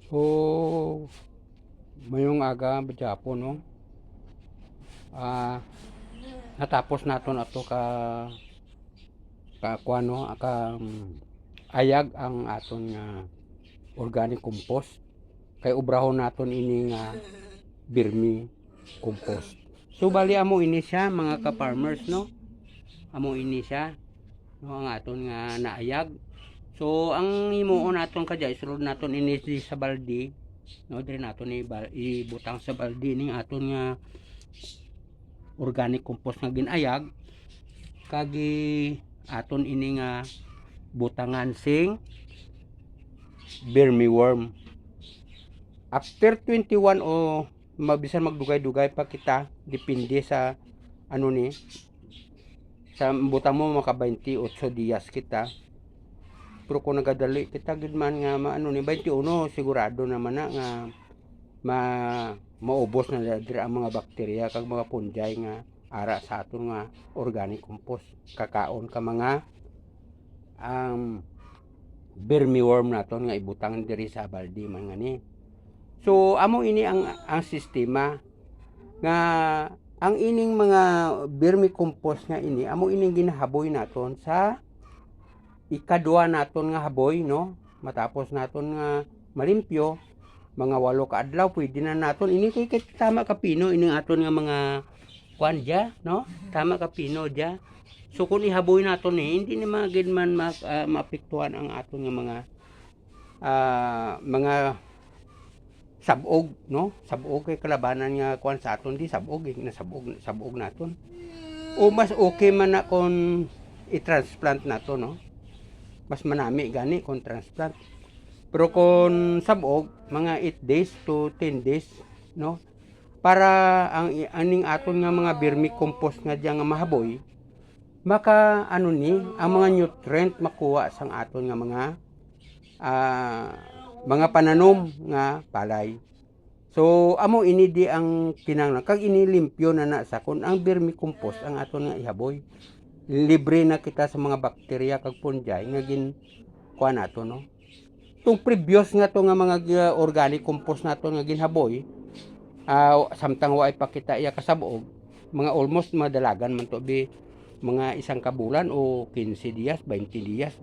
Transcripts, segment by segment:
So, mayong aga Japon no. Ah, natapos naton ato ka kuan no, ayag ang aton nga organic compost. Kay ubrahon naton ini nga vermi compost. So bali amo ini siya mga ka-farmers no. Amo ini siya no, ang aton nga naayag. So ang himuon naton kadya isulod naton ini sa balde no, dire naton ibutang sa balde ning aton nga organic compost nga ginayag kagi aton ini nga butangan sing vermiworm. After 21 o mabisan magdugay-dugay pa kita depende sa ano ni sa butang mo maka 28 dias kita. Pero kung nagadali kita gid man nga maano ni 21 sigurado naman na nga maubos na diri ang mga bakterya kag mga fungi nga ara sa aton nga organic compost. Kakaon ka mga vermiworm naton nga ibutang diri sa balde man ngani. So amo ini ang sistema nga ang ining mga vermicompost nga ini amo ining ginahaboy naton sa ikadua naton nga haboy no, matapos naton nga malimpyo mga 8 ka adlaw pwede na naton ini kay tama ka pino ining aton nga mga kuan dia no, tama ka pino dia. So kung ihaboy naton hindi ni magid man maapektuhan ang aton nga mga sabog no, sabog kay kalabanan nga kuan sa aton di sabog na sabog naton. O mas okay man na kung i-transplant nato no, mas manami gani kung transplant. Pero kung sabog mga 8 days to 10 days no, para ang aning aton nga mga vermicompost nga diyan nga mahaboy maka ano ni ang mga nutrient makuha sang aton nga mga pananom nga palay. So amo ini di ang kinahanglan kag inilimpyo na sa kun ang vermicompost ang aton nga ihaboy. Libre na kita sa mga bakterya kag fungi nga gin kuan nato no. Tung previous nga to nga mga organic compost nato nga ginhaboy samtang wa ipakita iya kasabog mga almost madalagan man to bi mga isang kabulan o 15 dias 20 dias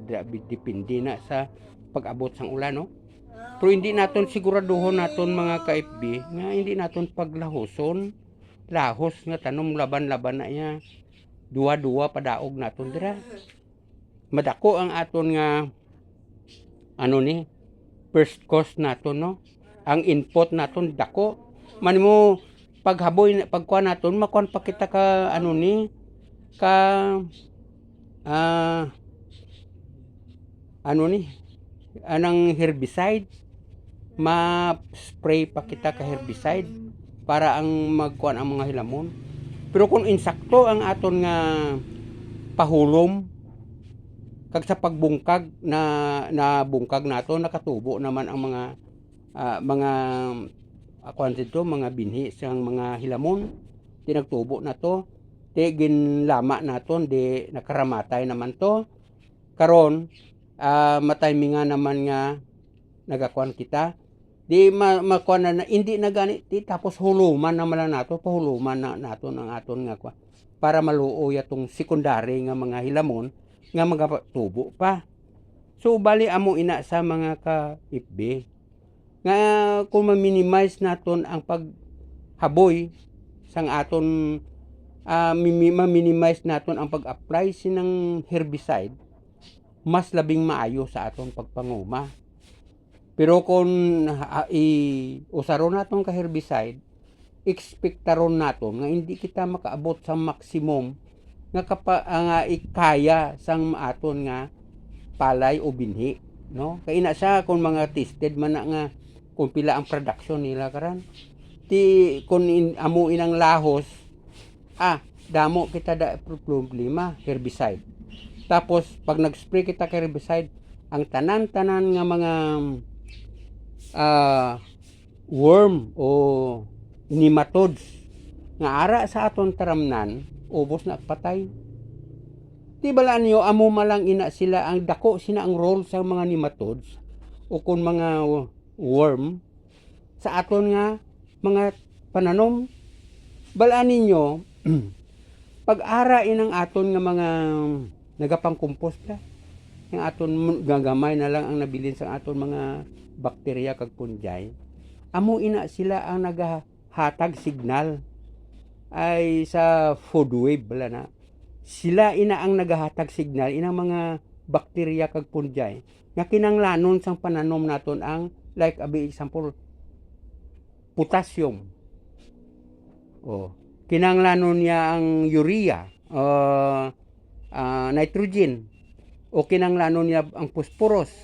depende na sa pag-abot sang ulan no. Pero hindi naton siguraduhon naton mga ka-FB nga hindi naton paglahoson lahos nga tanom laban-laban na iya duwa-duwa padaog naton dira. Madako ang aton nga ano ni first cost naton no, ang input naton dako man mo paghaboy pagkuan naton makuan pa kita ka ano ni ka ano ni anang herbicide, ma-spray pa kita ka herbicide para ang magkuan ang mga hilamon. Pero kung insakto ang aton nga pahulom kag sa pagbungkag na bungkag nato nakatubo naman ang mga kuan dito mga binhi sang mga hilamon tinagtubo na to di ginlama naton di nakaramatay naman to karon matimingan naman nga nagakuan kita di makuan na hindi na gani di tapos huluman naman lang nato pahuluman na naton ang aton nga kuan para maluoy atong secondary nga mga hilamon nga magatubo pa. So bali amo ina sa mga ka-FB nga kung ma-minimize naton ang paghaboy sang aton ma-minimize naton ang pag-apply sinang herbicide mas labing maayo sa aton pagpanguma. Pero kung usaron naton ka herbicide ekspektaron naton nga hindi kita makaabot sa maximum nga ikaya sang aton nga palay o binhi no. Kay ina siya kung mga tested man na nga kung pila ang production nila karan ti kung amo inang lahos damo kita da problema herbicide. Tapos pag nag-spray kita ka herbicide ang tanan-tanan nga mga worm o nematodes nga ara sa aton taramnan ubos na patay. Di balaan niyo amo malang ina sila ang dako sina ang role sa mga nematodes o kung mga worm sa aton nga mga pananom. Balaan ninyo, pag-ara inang aton nga mga nagapang-compost na, yung aton gagamay na lang ang nabilin sa aton mga bakterya kag fungi, amo ina sila ang nagahatag signal ay sa food web bala na. Sila ina ang nagahatag signal inang mga bakterya kag fungi nga kinanglanon sang pananom naton ang like abi example potassium. Kinanglanon niya ang urea, nitrogen, o kinanglanon niya ang phosphorus,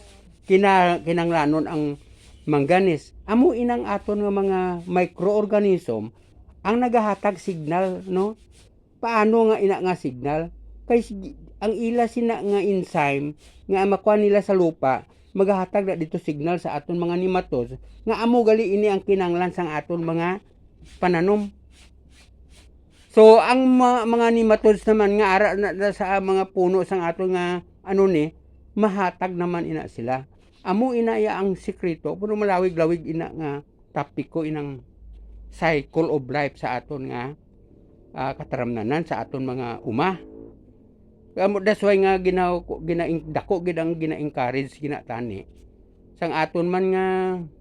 kinanglanon ang manganese. Amo inang aton nga mga microorganism ang nagahatag signal, no? Paano nga ina nga signal? Kay ang ila sina nga enzyme nga makuha nila sa lupa, maghahatag na dito signal sa aton mga nematodes nga amo gali ini ang kinanglan sang aton mga pananom. So ang mga nematodes naman nga ara na sa mga puno sang aton nga mahatag naman ina sila. Amo ina ya ang sekreto, pero malawig-lawig ina nga topic ko inang cycle of life sa aton nga kataramnanan sa aton mga uma. That's why nga dako gid ang gina-encourage ginatani sang aton man nga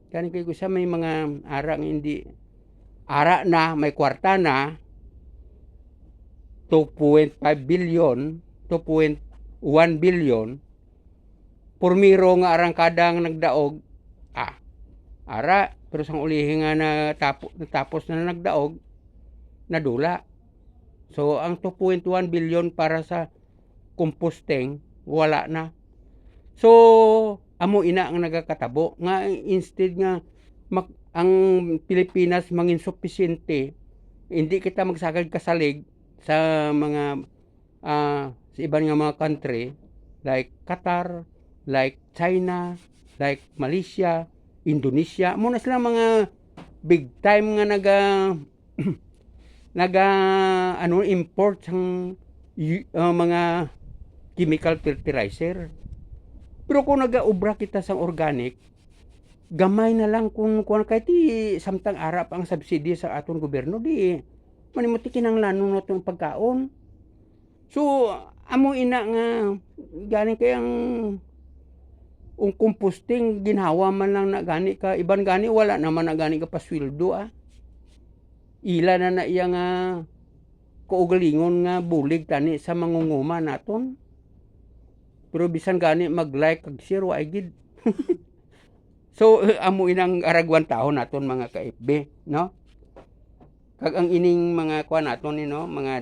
kani kay sa may mga ara nga hindi ara na may kwarta na 2.5 billion 2.1 billion pormiro nga arangkadang nagdaog ara pero sang ulihi nga natapos na nagdaog nadula. So ang 2.1 billion para sa composting wala na. So amo ina ang nagakatabo nga instead nga ang Pilipinas mangin sufficiente, hindi kita magsagad kasalig sa mga sa ibang nga mga country like Qatar, like China, like Malaysia, Indonesia. Muna sila mga big time nga import sang mga chemical fertilizer. Pero kung nagaubra kita sang organic, gamay na lang kung kahit samtang arap ang subsidy sa aton gobyerno, di manimuti kinanglanon natong pagkaon. So amo ina nga gani kayang composting ginhawa man lang na gani ka iban gani wala naman na gani ka pasweldo ila na iya nga kaugalingon nga bulig tani sa mangunguma naton. Pero bisan gani mag-like kag share wa gid. So amo inang aragwan taon naton mga ka-FB, no? Kag ang ining mga kuan naton mga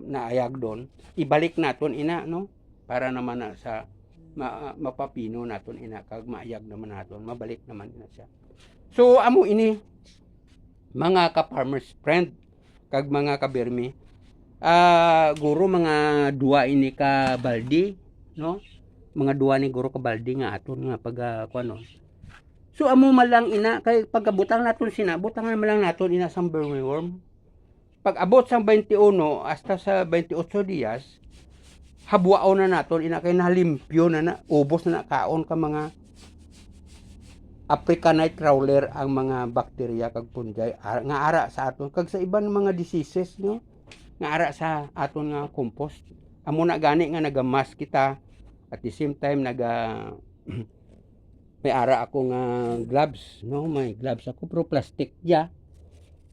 naayag doon, ibalik naton ina, no? Para naman na sa mapapino naton ina kag maayag naman naton, mabalik naman ina siya. So amo ini mga ka-farmers friend kag mga ka-bermi, guro mga duwa ini ka baldi, no? Mga duwa ni guro ka baldi nga aton nga pag kuno. So amo malang ina kay pagabutang naton sina, butangan malang naton ina sang bermworm. Pag abot sang 21 hasta sa 28 dias, habwaon na naton ina kay nalimpyo na ubos na kaon ka mga Africanite crawler ang mga bakterya kag fungi nga ara sa aton kag sa iban mga diseases, no? Nga ara sa aton nga compost. Amo na gani nga nagamas kita at the same time may ara ako nga gloves, no? May gloves ako pero plastic ya.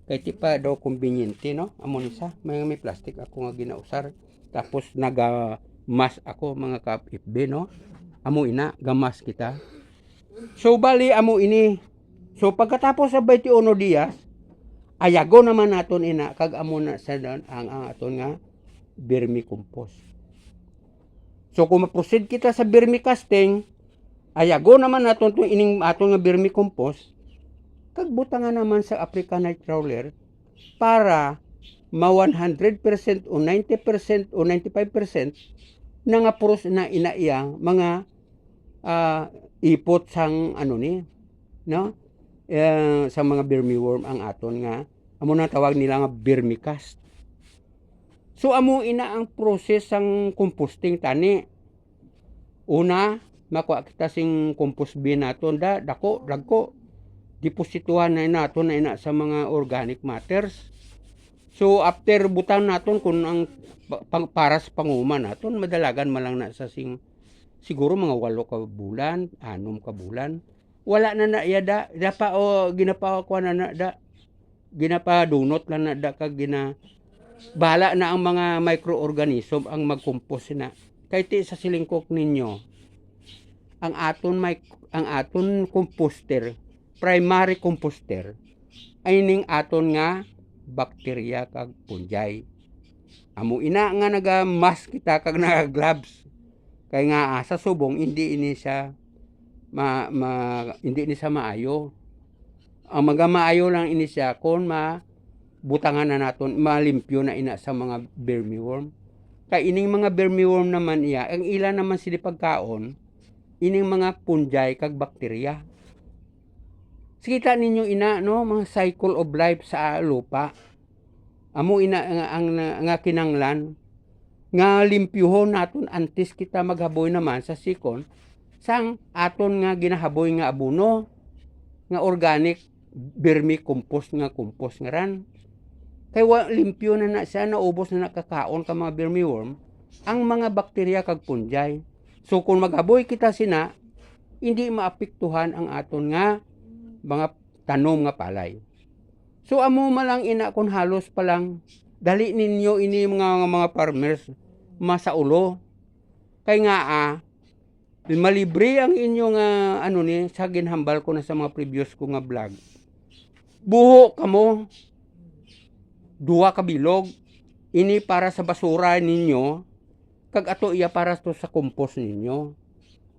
Kay ti pa daw conveniente, no? Amo ni sa may plastic ako nga ginausar. Tapos nagamas ako mga ka-FB, no? Amo ina gamas kita. So bali amo ini. So pagkatapos sa 21 dias, ayago naman naton ina kag amo na sa ang aton nga vermicompost. So kung ma-proceed kita sa vermicasting, ayago naman naton tong ining aton nga vermicompost kag butangan naman sa Africanite crawler para ma 100% o 90% o 95% na nga puros na inaiya mga ipot sang no? Sa mga vermiworm ang aton nga amo na tawag nila nga vermicast. So amo ina ang process sang composting tani. Una, makuha kita sing compost bin naton dako dagko deposituhan na naton na ina sa mga organic matters. So after butang naton kun ang para sa panguman naton madalagan man lang na sa siguro mga 8 ka bulan, 6 ka bulan. Wala na na yada pa o ginapa ko na da ginapa dunot lang na da kag bala na ang mga microorganism ang magkompos na. Kay ti sa silingkok ninyo ang aton composter, primary composter ay ning aton nga bakterya kag fungi. Amo ina nga naga-mask kita kag naga-gloves. Kay nga sa subong hindi ini siya hindi ni siya maayo. Ang maayo lang ini siya kon butangan na naton malimpyo na ina sa mga vermiworm. Kay ining mga vermiworm naman iya, ang ila naman sila pagkaon ining mga fungi kag bakterya. Kita ninyo ina no mga cycle of life sa lupa. Amo ina nga kinanglan nga limpyuhon naton antes kita maghaboy naman sa sikon sang aton nga ginahaboy nga abono nga organic vermicompost nga compost nga ran. Kay limpyo na siya, naubos na nakakaon ka mga vermiworm ang mga bakterya kag fungi. So kung maghaboy kita sina, hindi maapektuhan ang aton nga mga tanom nga palay. So amo malang ina kun halos pa lang dali ninyo ini mga farmers masaulo. Kay nga malibre ang inyo nga sa ginhambal ko na sa mga previous ko nga vlog. Buho kamo 2 ka bilog ini para sa basura ninyo kag ato iya para to sa compost ninyo.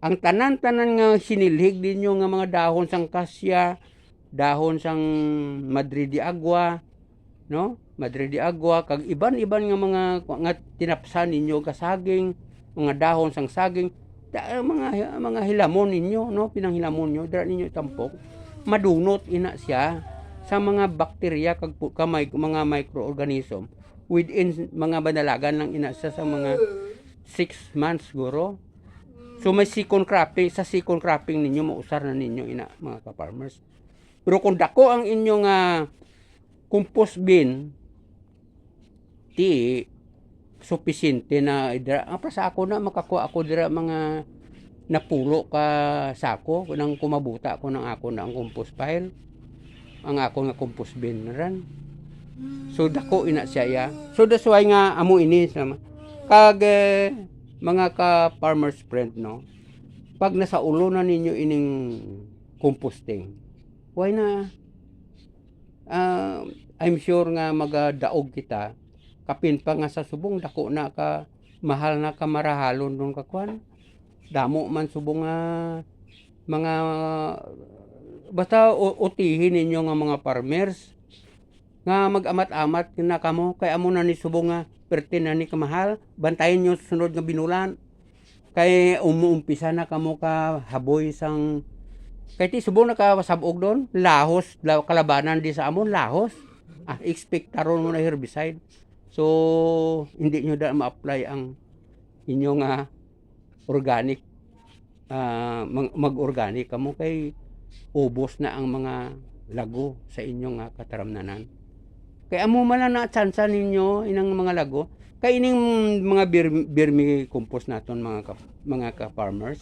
Ang tanan-tanan nga sinilhig ninyo nga mga dahon sang kasya, dahon sang Madre de Agua, no? Madre de Agua kag iban-iban nga mga tinapsan ninyo kasaging, mga dahon sang saging, mga hilamon ninyo, no? Pinanghilamon niyo dira ninyo tampok. Madunot ina siya sa mga bakterya kag mga microorganism within mga banalagan lang ina siya sa mga 6 months siguro. So may second cropping, sa second cropping ninyo mausar na ninyo ina mga ka-farmers. Pero kung dako ang inyong compost bin ti sufficiente na dira para sa ako na makakuha ako dira mga napulo ka sako nang kumabuta ko ng ako na ang compost pile. Ang ako nga compost bin ran. So dako ina siya ya. So that's why nga amo ini sama kag mga ka farmers friend no. Pag nasa ulo na ninyo ining composting, why na I'm sure nga magadaog kita kapin pa nga sa subong dako na ka mahal na ka marahalon dong kakwan. Damo man subong mga basta utihin ninyo nga mga farmers nga mag-amat-amat na kamo kay amo na ni subong nga pertin na ni kamahal bantayin nyo sunod nga binulan kay umuumpisa na kamo ka haboy sang kay ti subong na ka sabog doon lahos kalabanan di sa amon lahos expect taron mo na herbicide so hindi nyo da ma-apply ang inyong organic mag-organic kamo kay ubos na ang mga lago sa inyong kataramnanan. Kaya amo man na tsansa ninyo inang mga lago, kay ining mga vermicompost naton mga ka-farmers.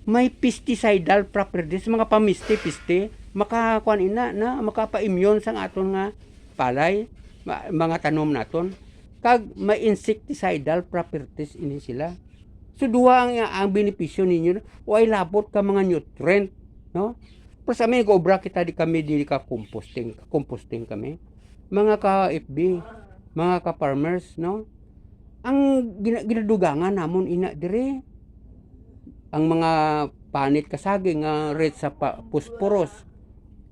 May pesticidal properties, mga pamiste-piste, makakuan ina na makapa-immune sang aton nga palay, mga tanom naton. Kag may insecticidal properties ini sila. So duha ang benepisyo ninyo, way labot ka mga nutrient, no? Pero sa amin, obra kita di kami composting kami. Mga ka-FB, mga ka-farmers, no? Ang ginadugangan namon ina dire. Ang mga panit kasaging red sa phosphorus,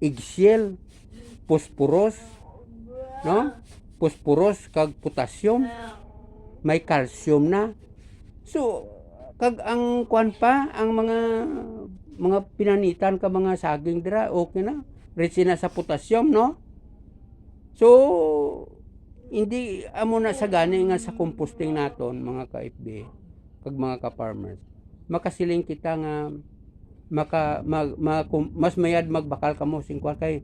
eggshell, phosphorus, no? Phosphorus kag potassium, may calcium na. So, kag ang kuan pa, ang mga pinanitan ka mga saging dira, okay na. Rich na sa potassium, no? So, hindi amo na sa gani nga sa composting naton mga ka-FB, kag mga ka-farmers. makasiling kita nga mas mayad magbakal kamo singkwan kay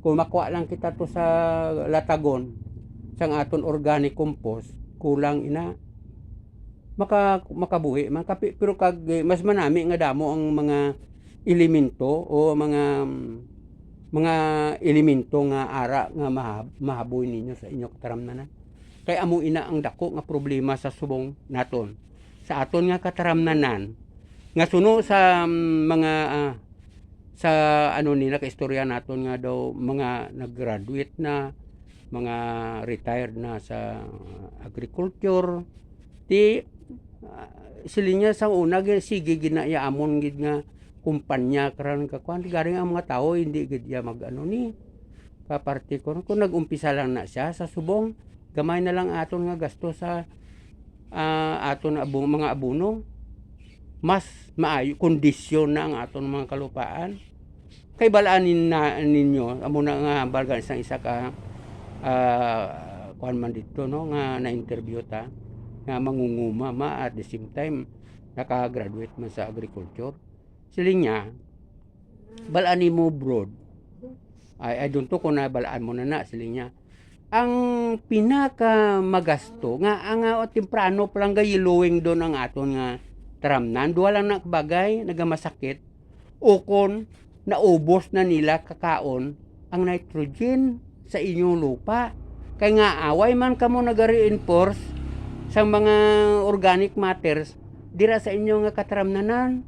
kung makuha lang kita to sa latagon sang aton organic compost kulang ina makabuhi man pero kag mas manami nga damo ang mga elemento o mga elemento nga ara nga mahaboy ninyo sa inyo kataramnanan. Kay amo ina ang dako nga problema sa subong naton. Sa aton nga kataramnanan nga suno sa mga sa ano nila kaistorya naton nga daw mga nag-graduate na, mga retired na sa agriculture, ti silinya sa una sige ginayaamon gid nga kumpanya karon kakuan garing ang mga tao hindi gid ya mag-ano ni kaparte ko kung nag-umpisa lang na siya sa subong gamay na lang aton nga gasto sa aton mga abono mas maayo kondisyon na ang aton mga kalupaan kay balaanin na ninyo amo na nga balgan isang isa ka kuan man dito no nga na-interview ta nga mangunguma at the same time naka-graduate man sa agriculture siling niya balaanin mo broad I don't know kung nabalaan mo na siling niya ang pinaka magasto nga ang temprano pa lang gayilowing doon ang aton nga taramnan duwa lang nakbagay nagamasakit o kon naubos na nila kakaon ang nitrogen sa inyong lupa kay nga away man kamo naga-reinforce sa mga organic matters dira sa inyo nga kataramnanan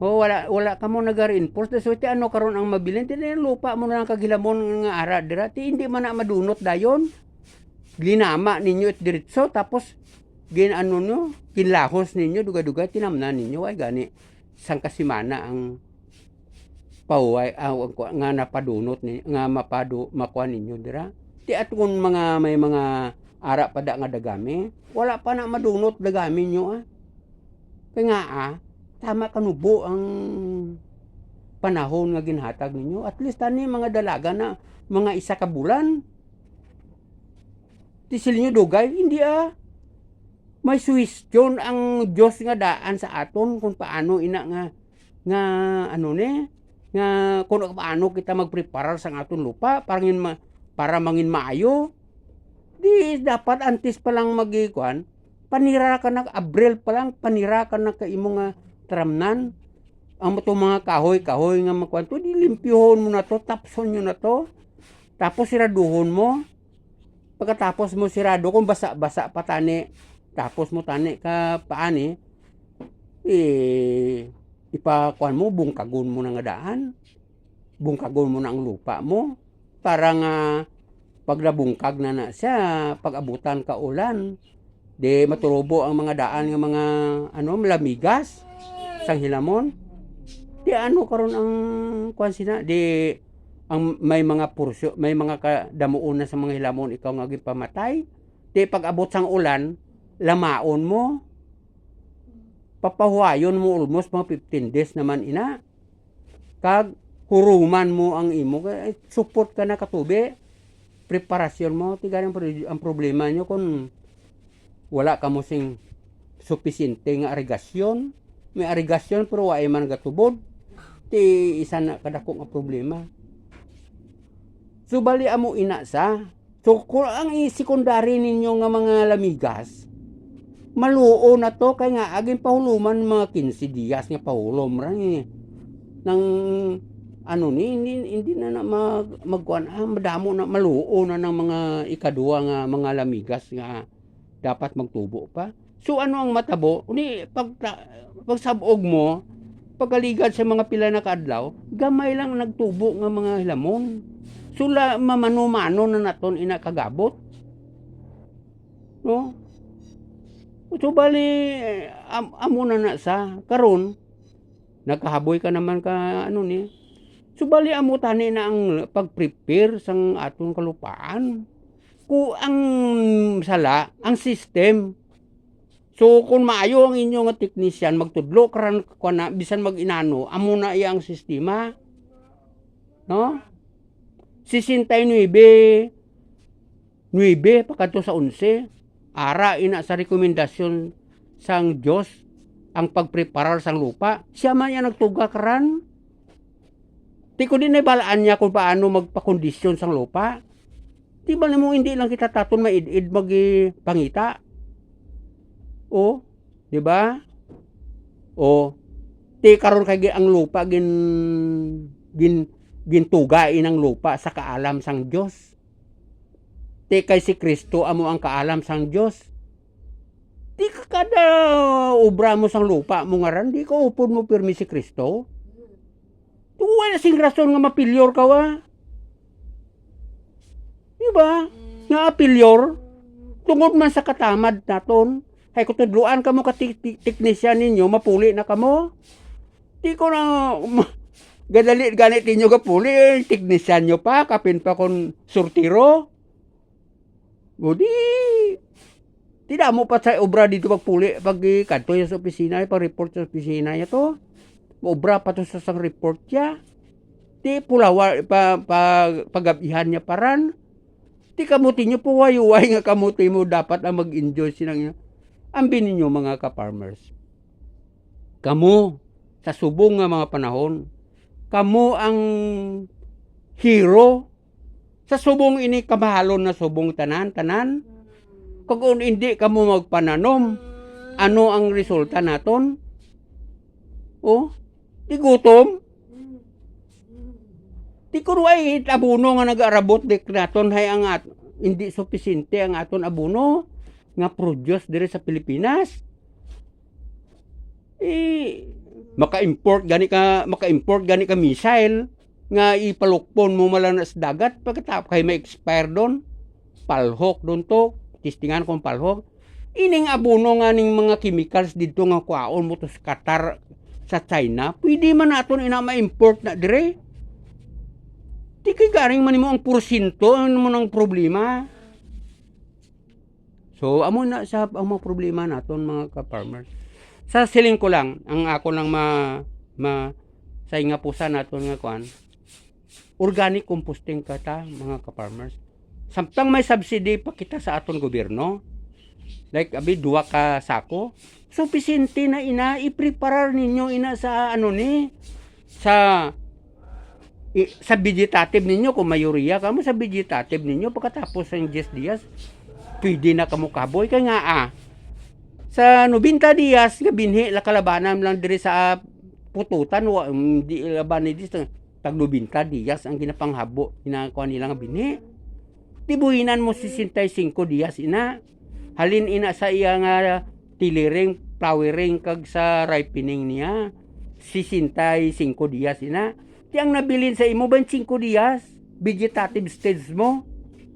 o wala kamo naga-reinforce so ti ano karon ang mabilin ti lupa mo na kagilamon nga ara dira ti hindi man na madunot dayon linama ninyo at diretso tapos ginano nyo kinlahos ninyo duga-duga tinamnan ninyo ay gani sang kasimana ang pauway nga napadunot ni nga makuha ninyo dira ti atun mga may mga ara pada nga dagami wala pa na madunot dagami nyo kaya nga tama kanubo ang panahon nga ginhatag ninyo at least tani mga dalaga na mga isa ka bulan tisil nyo dugay hindi may suwestyon ang Diyos nga daan sa aton kung paano ina nga ano ni nga kung paano kita magpreparar sa aton lupa para mangin maayo di dapat antes pa lang magikuan panira ka na Abril pa lang panira ka na kaimo nga taramnan ang mga kahoy nga magkwanto di limpyohon mo na to tapson nyo na to tapos siraduhon mo pagkatapos mo sirado kung basa pa tani tapos mo tani ka paani ipakuan mo bungkagon mo na nga daan bungkagon mo na ang lupa mo para nga pag nabungkag na siya pag-abutan ka ulan di maturubo ang mga daan ng mga malamigas sang hilamon di ano karon ang kuan sina di ang may mga pursyo may mga kadamuon na sa mga hilamon ikaw nga gipamatay di pag-abot sang ulan lamaon mo papahuayon mo almost mga 15 days naman ina kag huruman mo ang imo support ka na katubi preparasyon mo tigaran ang problema nyo kung wala ka mo sing supisinte nga arigasyon may arigasyon pero wala man gatubod ti isa na kadako nga problema so bali amo ina sa so kung ang secondary ninyo nga mga lamigas maluo na to kay nga aging pahuluman mga 15 dias nga pahulom ra nang hindi na magkuan madamo na maluo na ng mga ikaduwa nga mga lamigas nga dapat magtubo pa so ano ang matabo uni pagsabog mo pagaligad sa mga pila na kaadlaw gamay lang nagtubo nga mga hilamon so mamano-mano na naton ina kagabot no so bali amo na sa karon nagkahaboy ka naman ka so bali amo tani na ang pag-prepare sang aton kalupaan ku ang sala ang system so kung maayo ang inyo nga technician magtudlo karan na bisan mag-inano amo na iya ang sistema no 69 pagkadto sa 11 ara ina sa rekomendasyon sang Dios ang pagpreparar sang lupa. Siya man yan nagtuga karan. Di ko din balaan niya kung paano magpakondisyon sang lupa. Di ba mo hindi lang kita taton maid-id pangita? O, di ba? O, ti karon kay ang lupa gintugain ang lupa sa kaalam sang Dios. Ti kay si Kristo amo ang kaalam sang Dios. Di ka kada obra mo sang lupa mo ngaran, di ka upod mo pirmi si Kristo. Wala sing rason nga mapilyor ka wa. Di ba? Nga apilyor, tungod man sa katamad naton, hay kutudluan ka mo ka teknisyan ninyo, mapuli na kamo. Di ko na ganit ninyo ka puli, teknisyan nyo pa, kapin pa kon surtiro. O di, tidak mo pa sa obra dito pagpuli, pag kanto sa opisina, pag-report sa opisina niya to. Obra pa to sa sang report niya. Di pulawa, pagabihan niya paran. Di kamuti nyo po wayuway nga kamuti mo dapat ang mag-enjoy sinang niya. Ambin ninyo mga ka-farmers. Kamu, sa subong nga mga panahon, kamu ang hero sa subong ini kamahalon na subong tanan. Kung hindi kamo magpananom, ano ang resulta naton? O, di gutom. Di kuruay abuno nga nag-arabot dik naton hay ang hindi sufficiente ang aton abuno nga produce dire sa Pilipinas. Maka-import gani ka missile nga ipalukpon mo malang sa dagat pagkatapos kay may expire doon. Palhok doon to. Tistingan kong palhok. Ining abuno nga ning mga chemicals dito nga kuaon mo to sa Qatar, sa China, pwede man naton ina ma-import na dire. Di kay garing man mo ang porsyento ano mo ng problema. So amo na sa ang mga problema naton mga ka-farmers. Sa siling ko lang ang ako lang sa nga pusa naton nga kuan. Organic composting kata mga ka-farmers. Samtang may subsidy pa kita sa aton gobyerno, like abi 2 ka sako, sufficiente na ina i-preparar ninyo ina sa ano ni sa vegetative ninyo kung mayuriya kamo sa vegetative ninyo pagkatapos ng 10 dias pwede na kamo kaboy kay nga sa 90 dias nga binhi la kalabanan lang diri sa pututan di laban ni tag 90 dias ang ginapanghabo ginakuha nila nga binhi. Tibuhinan mo 65 dias ina. Halin ina sa iya nga tiliring, flowering kag sa ripening niya. 65 dias ina. Ti ang nabilin sa imo 25 dias vegetative stage mo.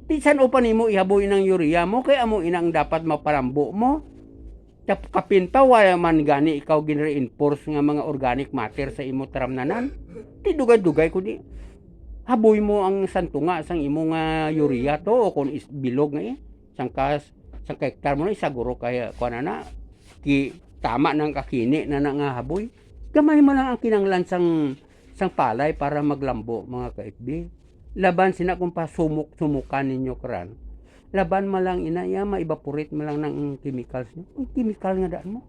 Ti san upan nimo ihaboy ng urea mo kay amo ina ang dapat maparambo mo. Kapin pa wala man gani ikaw gin-reinforce nga mga organic matter sa imo taramnanan. Ti dugay-dugay ko di. Haboy mo ang santunga sang imo nga urea to o kung bilog nga sang hektar mo na isaguro kaya kuan na ki tama nang kakini na nga haboy. Gamay man lang ang kinanglan sang palay para maglambo mga ka-FB. Laban sina kung sumukan ninyo karan. Laban man lang ina ya ma-evaporate man lang ng chemicals niyo. Ang chemical nga daan mo.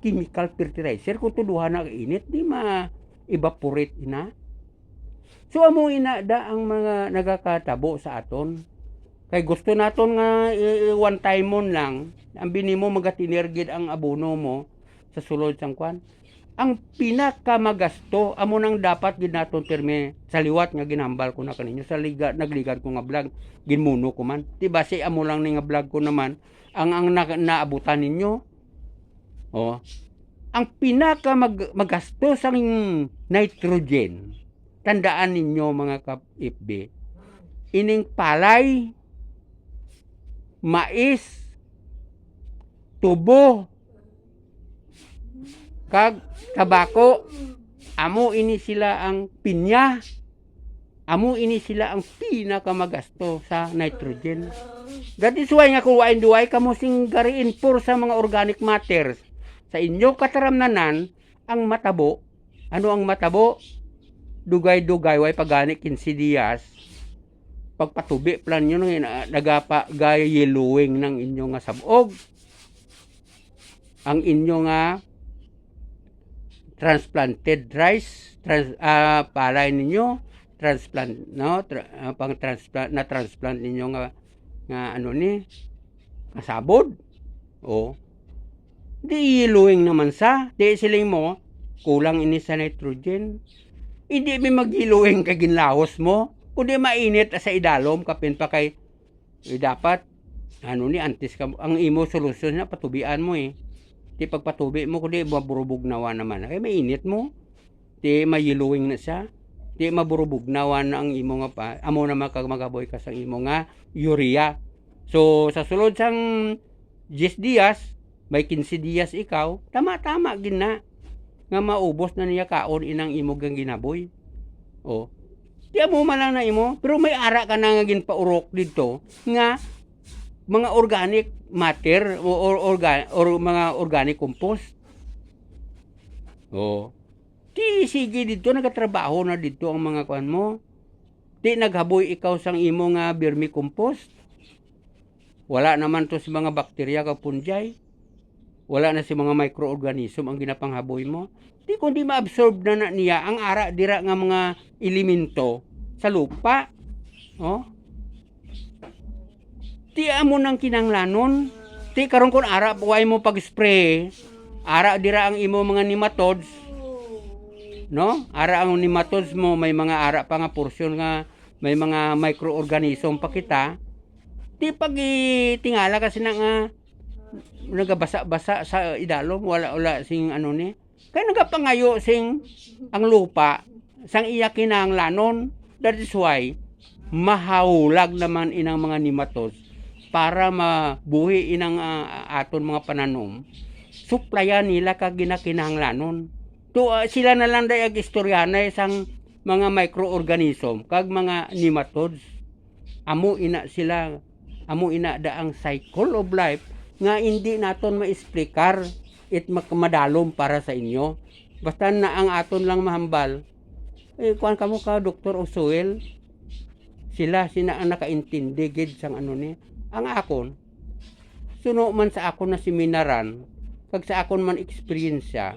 Chemical fertilizer kung tuduhan na init di ma-evaporate ina. So amo ina da ang mga nagakatabo sa aton. Kay gusto naton nga one time mon lang, ang binimo magatinergid ang abono mo sa sulod sang kwan. Ang pinakamagasto amo nang dapat gid naton terme sa liwat nga ginambal ko na kaninyo sa nagligan ko nga vlog ginmuno ko man. Di base amo lang ni nga vlog ko naman ang naabutan ninyo. Oh. Ang pinaka sang nitrogen. Tandaan ninyo mga ka-FB, ining palay, mais, tubo, kag tabako, amo ini sila ang pinya, amo ini sila ang pinakamagasto sa nitrogen. That is why nga kung wain-duway kamo sing gari-inpur sa mga organic matters sa inyo kataramnanan ang matabo. Ano ang matabo? Dugay-dugay way pagani 15 dias pagpatubi plan nyo nagapa gaya yellowing ng inyo nga sabog ang inyo nga transplanted rice, palay ninyo, transplant, no? Pang transplant na transplant ninyo nga ano ni kasabod. O di iluwing naman di siling mo kulang ini sa nitrogen. Hindi mi magiluwing kay ginlahos mo. Kundi mainit sa idalom kapin pa kay dapat ano ni antes ka ang imo solusyon na patubian mo Di pagpatubi mo kundi maburubog nawa naman. Kay mainit mo. Di mayiluwing na siya. Di maburubog nawa na ang imo nga pa. Amo na magaboy ka sa imo nga urea. So sa sulod sang 10 días, may 15 días ikaw, tama-tama gina nga maubos na niya kaon inang imo gang ginaboy. O, di mo man lang na imo, pero may ara ka na nga ginpaurok dito nga mga organic matter or mga organic compost. O, di sige dito nagatrabaho na dito ang mga kuan mo. Di naghaboy ikaw sang imo nga vermicompost. Wala naman to si mga bakterya ka punjay. Wala na si mga microorganism ang ginapanghaboy mo. Di kundi ma-absorb na niya ang ara dira nga mga elemento sa lupa. Oh. Di amo nang kinanglanon. Di karon kun ara way mo pag-spray, ara dira ang imo mga nematodes. No? Ara ang nematodes mo may mga ara pa nga porsyon nga may mga microorganism pa kita. Di pag tingala kasi na nga nagabasa-basa sa idalom wala sing ano ni kaya nagapangayo sing ang lupa sang iya kinahanglanon. That is why mahaulag naman inang mga nematodes para mabuhi inang aton mga pananom. Suplayan nila kag ginakinahanglanon. Sila na lang dayag istoryanay sang mga microorganism kag mga nematodes. Amo ina da ang cycle of life nga hindi naton maesplikar it madalom para sa inyo. Basta na ang aton lang mahambal. Kuan kamo ka Dr. Osuel. Sina ang nakaintindi gid sang ano ni. Ang akon suno man sa akon na seminaran, kag sa akon man experiensya,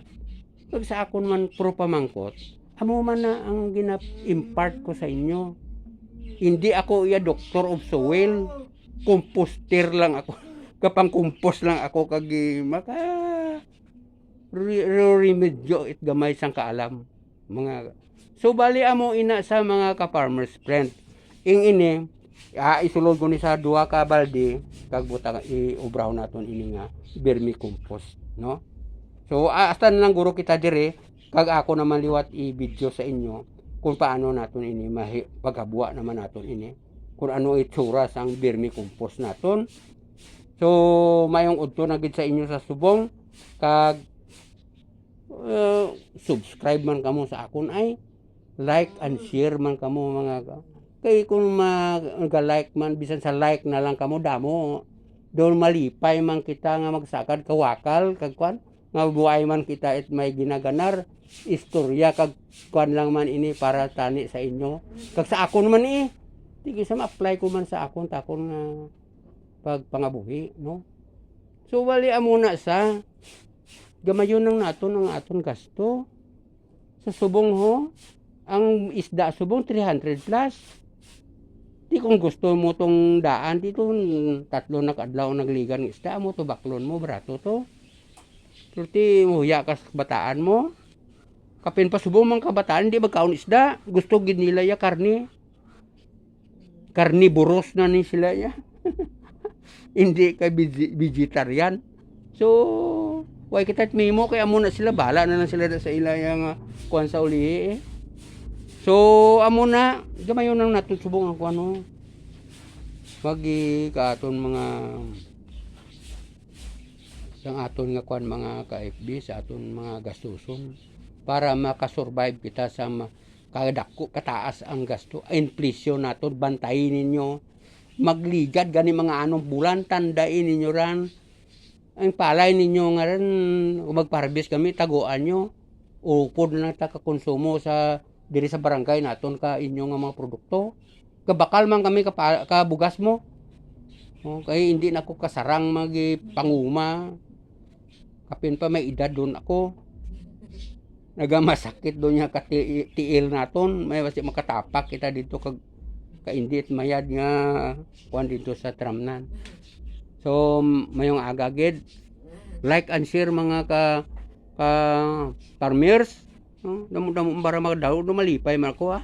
kag sa akon man propamangkot, amo man na ang gina-impart ko sa inyo. Hindi ako Dr. Osuel. Composter lang ako. Kapang compose lang ako kag maka remedyo it gamay sang kaalam. So bali amo ina sa mga ka-farmers friend. Ini isulod ko ni sa duha ka balde kag butang iubraw naton ini nga vermicompost, no? So astan lang guro kita dire kag ako naman liwat i-video sa inyo kung paano naton ini pagkabuwa naman naton ini. Kung ano itsura sang vermicompost naton. So mayong udto na gid sa inyo sa subong kag subscribe man kamo sa akon ay like and share man kamo mga kay kung mag-like man bisan sa like na lang kamo damo doon malipay man kita nga magsakad kawakal kag kwan nga buhay man kita it may ginaganar istorya kag kwan lang man ini para tani sa inyo kag sa akon man Sige sa ma-apply ko man sa akon takon nga pagpangabuhi, no? So wali muna sa gamayon nang naton ang aton gasto. Sa subong ang isda subong 300 plus. Di kung gusto mo tong daan dito 3 na kadlaw nagligan isda mo to baklon mo brato to. Purti muya kas bataan mo. Kapin pa subong man kabataan di magkaon isda, gusto gid nila ya karne. Carnivorous na ni sila ya. Hindi kay vegetarian. So, why kita mimo kaya amo na sila bala na lang sila sa ila yang kuan sa ulihi So, amo na gamayon nang natusubong ang kuan Magi kaaton mga sang aton nga kuan mga ka-FB sa aton mga gastuson para makasurvive kita sa kadako kataas ang gasto inflation nato bantayin ninyo magligad gani mga anong bulan tandain ninyo ran ang palay ninyo nga ran magparbis kami taguan nyo upod na konsumo sa diri sa barangay naton ka inyo nga mga produkto kabakal man kami kabugas mo kay hindi na ako kasarang magipanguma kapin pa may edad doon ako nagamasakit do nya ka tiil naton may wasi makatapak kita dito kag kaindit mayad nga kuan dito sa tramnan. So mayong agagid like and share mga ka farmers, no? Damo-damo para magdaw malipay man ko